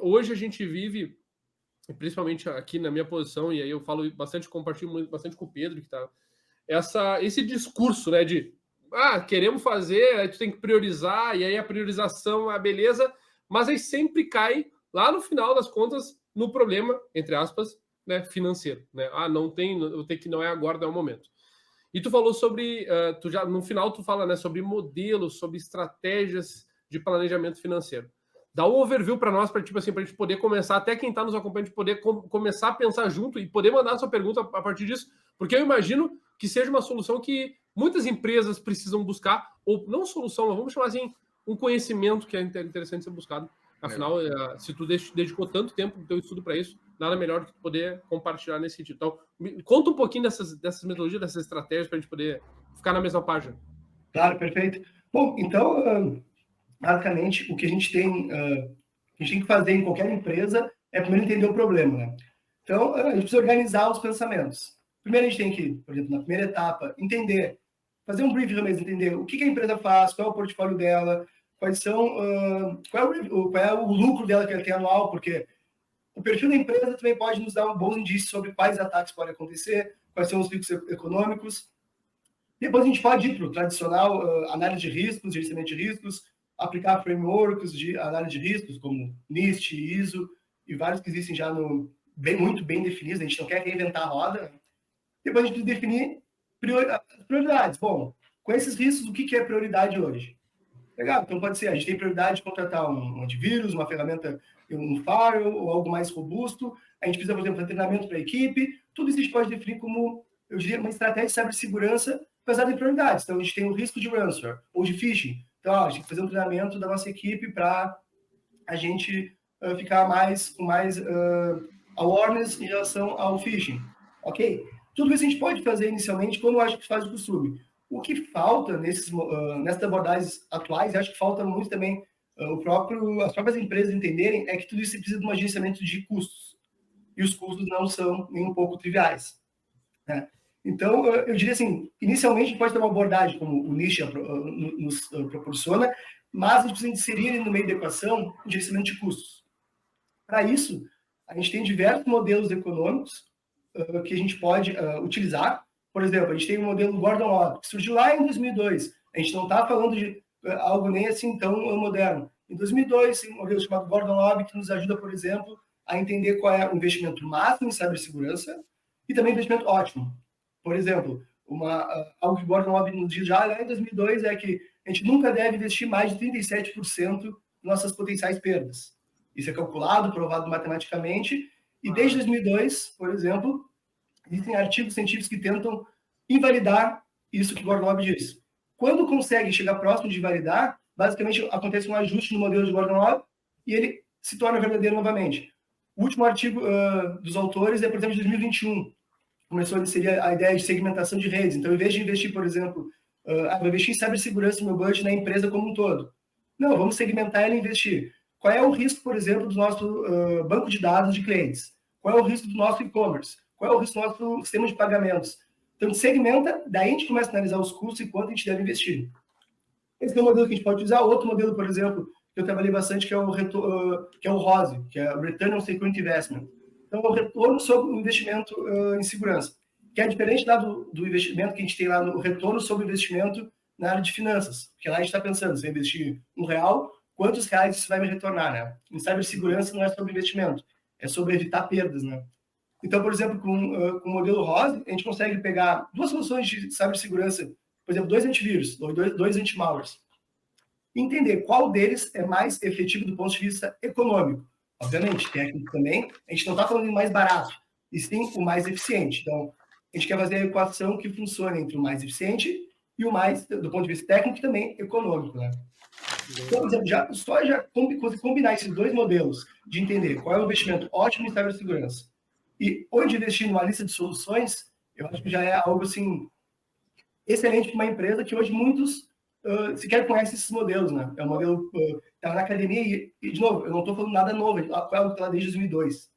Hoje a gente vive, principalmente aqui na minha posição, e aí eu falo bastante, compartilho bastante com o Pedro, que tá, esse discurso, né, de queremos fazer, aí tu tem que priorizar, e aí a priorização, a beleza, mas aí sempre cai, lá no final das contas, no problema, entre aspas, né, financeiro, né? Não tem, eu tenho que não é agora, não é o momento. E tu falou sobre, no final tu fala, né, sobre modelos, sobre estratégias de planejamento financeiro. Dá um overview para nós, para tipo assim, a gente poder começar, até quem está nos acompanhando, poder começar a pensar junto e poder mandar sua pergunta a partir disso, porque eu imagino que seja uma solução que muitas empresas precisam buscar, ou não solução, mas vamos chamar assim, um conhecimento que é interessante ser buscado. Afinal, se tu dedicou tanto tempo do teu estudo para isso, nada melhor do que poder compartilhar nesse sentido. Então, conta um pouquinho dessas metodologias, dessas estratégias, para a gente poder ficar na mesma página. Claro, perfeito. Bom, então, basicamente, o que a gente tem que fazer em qualquer empresa é primeiro entender o problema, né? Então, a gente precisa organizar os pensamentos. Primeiro, a gente tem que, por exemplo, na primeira etapa, fazer um briefing mesmo, entender o que a empresa faz, qual é o portfólio dela, qual é o lucro dela que ela tem anual, porque o perfil da empresa também pode nos dar um bons indícios sobre quais ataques podem acontecer, quais são os riscos econômicos. Depois a gente pode ir para o tradicional análise de riscos, gerenciamento de riscos, aplicar frameworks de análise de riscos, como NIST, ISO, e vários que existem já muito bem definidos, a gente não quer reinventar a roda. Depois a gente precisa definir prioridades. Bom, com esses riscos, o que é prioridade hoje? Legal, então pode ser, a gente tem prioridade de contratar um antivírus, uma ferramenta, um firewall, ou algo mais robusto. A gente precisa, por exemplo, de treinamento para a equipe. Tudo isso a gente pode definir como, eu diria, uma estratégia de cibersegurança baseada em prioridades. Então, a gente tem o risco de ransomware ou de phishing. Então, a gente tem que fazer um treinamento da nossa equipe para a gente ficar com mais awareness em relação ao phishing. Ok? Tudo isso a gente pode fazer inicialmente, como eu acho que faz o costume. O que falta nessas abordagens atuais, acho que falta muito também as próprias empresas entenderem, é que tudo isso precisa de um agenciamento de custos. E os custos não são nem um pouco triviais. Né? Então, eu diria assim, inicialmente a gente pode ter uma abordagem como o NIST nos proporciona, mas a gente precisa inserir no meio da equação o gerenciamento de custos. Para isso, a gente tem diversos modelos econômicos que a gente pode utilizar. Por exemplo, a gente tem o modelo Gordon Lobb, que surgiu lá em 2002. A gente não está falando de algo nem assim tão moderno. Em 2002, tem um modelo chamado Gordon Lobb, que nos ajuda, por exemplo, a entender qual é o investimento máximo em cibersegurança e também investimento ótimo. Por exemplo, algo que o Gordon Lobb nos diz já lá em 2002 é que a gente nunca deve investir mais de 37% de nossas potenciais perdas. Isso é calculado, provado matematicamente, e desde 2002, por exemplo, existem artigos científicos que tentam invalidar isso que o Gordon Lobb diz. Quando consegue chegar próximo de validar, basicamente acontece um ajuste no modelo de Gordon Lobb e ele se torna verdadeiro novamente. O último artigo dos autores é, por exemplo, de 2021. Começou a inserir a ideia de segmentação de redes. Então, em vez de investir, por exemplo, vou investir em cibersegurança no meu budget na empresa como um todo. Não, vamos segmentar ela e investir. Qual é o risco, por exemplo, do nosso banco de dados de clientes? Qual é o risco do nosso e-commerce? Qual é o risco do nosso sistema de pagamentos? Então, a gente segmenta, daí a gente começa a analisar os custos e quanto a gente deve investir. Esse é um modelo que a gente pode usar. Outro modelo, por exemplo, que eu trabalhei bastante, que é o ROSE, que é o Return on Security Investment. Então, é o retorno sobre o investimento em segurança, que é diferente do investimento que a gente tem lá no retorno sobre o investimento na área de finanças, porque lá a gente está pensando, se eu investir R$1, quantos reais isso vai me retornar, né? Em cibersegurança não é sobre investimento, é sobre evitar perdas, né? Então, por exemplo, com o modelo ROSE, a gente consegue pegar duas soluções de cibersegurança, por exemplo, 2 antivírus, ou dois anti-malwares, e entender qual deles é mais efetivo do ponto de vista econômico. Obviamente, técnico também, a gente não está falando de mais barato, e sim o mais eficiente. Então, a gente quer fazer a equação que funcione entre o mais eficiente e o mais, do ponto de vista técnico, e também econômico, né? Então, por exemplo, combinar esses dois modelos de entender qual é o investimento ótimo em cibersegurança e onde investir numa lista de soluções, eu acho que já é algo assim excelente para uma empresa que hoje muitos sequer conhecem esses modelos, né? É um modelo que está na academia e, de novo, eu não estou falando nada novo, é algo que está lá desde 2002.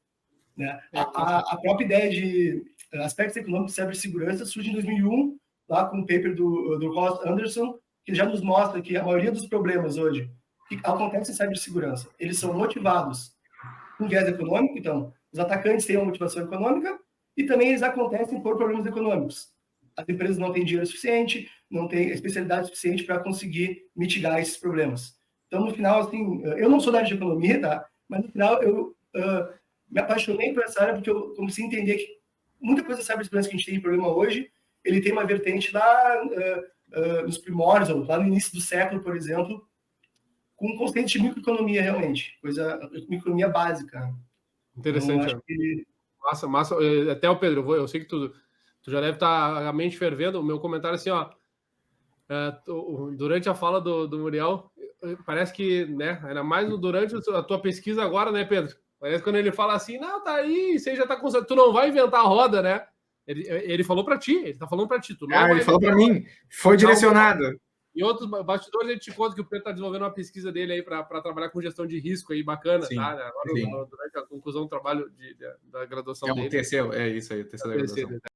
Né? A própria ideia de aspectos econômicos de cibersegurança surge em 2001, lá com o paper do Ross Anderson, que já nos mostra que a maioria dos problemas hoje que acontece em cibersegurança? Eles são motivados com viés econômico, então, os atacantes têm uma motivação econômica e também eles acontecem por problemas econômicos. As empresas não têm dinheiro suficiente, não têm especialidade suficiente para conseguir mitigar esses problemas. Então, no final, assim, eu não sou da área de economia, tá? Mas no final eu me apaixonei por essa área porque eu comecei a entender que muita coisa da cibersegurança que a gente tem de problema hoje, ele tem uma vertente lá nos primórdios, lá no início do século, por exemplo, com um conceito de microeconomia, realmente. Microeconomia básica. Interessante. Então, que... Massa. Até o Pedro, eu sei que tu já deve estar a mente fervendo. O meu comentário assim, ó. Durante a fala do Muriel, parece que, né, ainda mais durante a tua pesquisa agora, né, Pedro? Parece quando ele fala assim, não, tá aí, você já tá com... Tu não vai inventar a roda, né? Ele falou para ti, ele tá falando para ti. Tu não ele falou para mim, foi direcionado. Em outros bastidores, a gente te conta que o Pedro está desenvolvendo uma pesquisa dele aí para trabalhar com gestão de risco aí, bacana, sim, tá? Agora, durante a conclusão do trabalho da graduação dele. É isso aí, o terceiro da graduação.